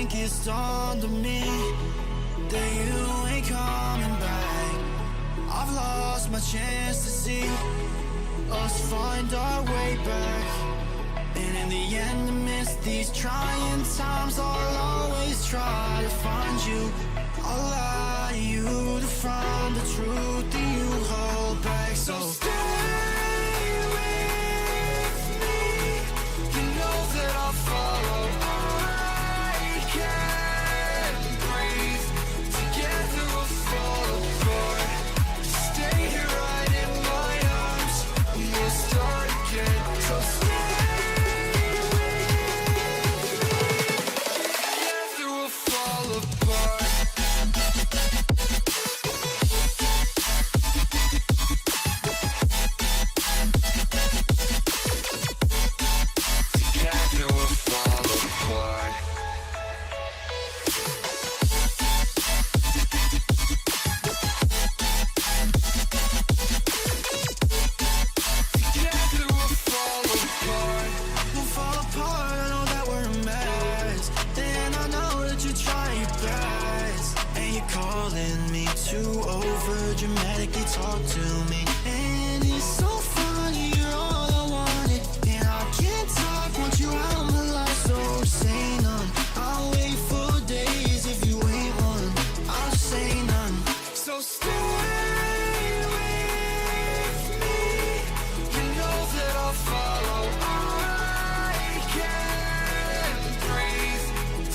think it's dawned on me that you ain't coming back. I've lost my chance to see us find our way back. And in the end, amidst these trying times, I'll always try to find you. I'll lie to you to find the truth that you hold back. So stay with me. You know that I'll follow. I can't breathe. Together we'll fall apart. Stay here right in my arms, and we'll start again. So stay with me. Together we'll fall apart. Dramatically talk to me, and it's so funny, you're all I wanted, and I can't talk once you're out of my life. So say none, I'll wait for days. If you ain't one, I'll say none. So stay with me. You know that I'll follow. I can't breathe.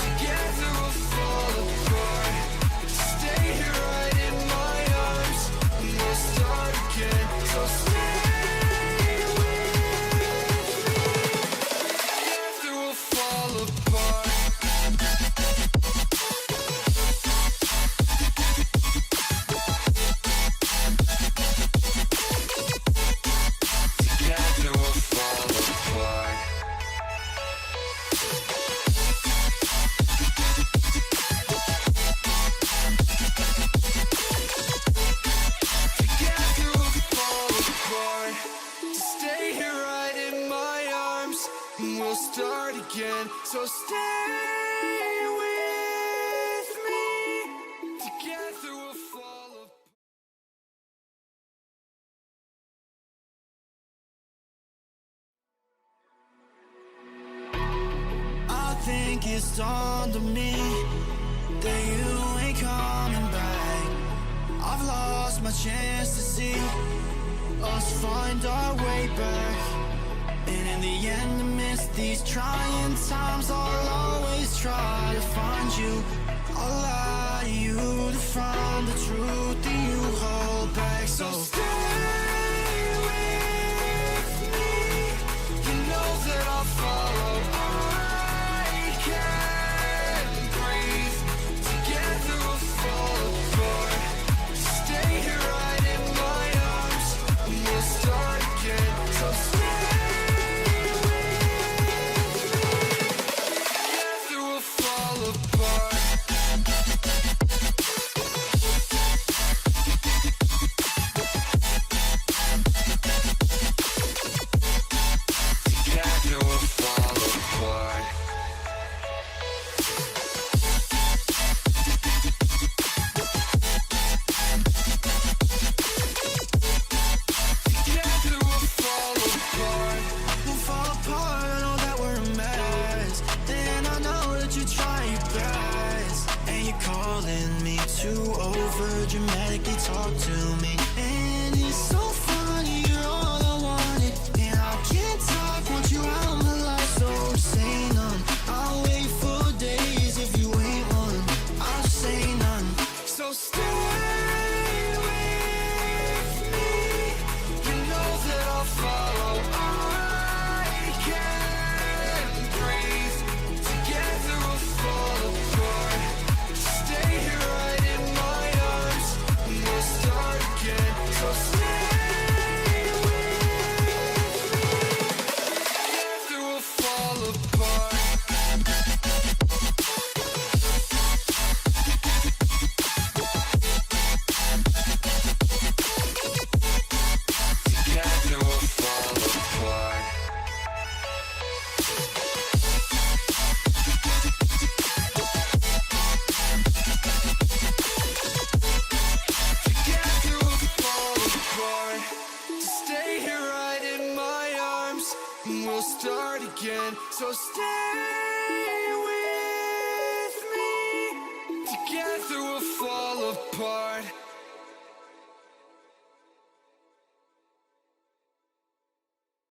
Together we'll fall apart. Stay here right in my arms, and we'll start again. So stay with me. Together we'll fall apart. Together we'll fall apart. Together we'll fall apart. Stay here right in my arms, and we'll start again. So stay with me. Together we'll fall apart. I think it's dawned on me that you ain't coming back. I've lost my chance to see us find our way back. And in the end, amidst these trying times, I'll always try to find you. I'll lie to you to find the truth that you hold back. So stay with me. You know that I'll follow. I can't breathe. Together we'll fall apart. Stay here right in my arms, and we'll start again. So stay with me. Together we'll fall apart. Together we'll fall apart. Together we'll fall apart. We'll fall apart, I know that we're a mess, and I know that you're trying your best, and you're calling me to over dramatically talk to me, and it's so funny, you're all I wanted, and I can't talk once you're out of my life. So say none, I'll wait for days. If you ain't one, I'll say none. So stay with me. You know that I'll follow. I can't breathe. Together we'll fall apart. Stay here right in my arms, and we'll start again. So and we'll start again. So stay with me. Together we'll fall apart.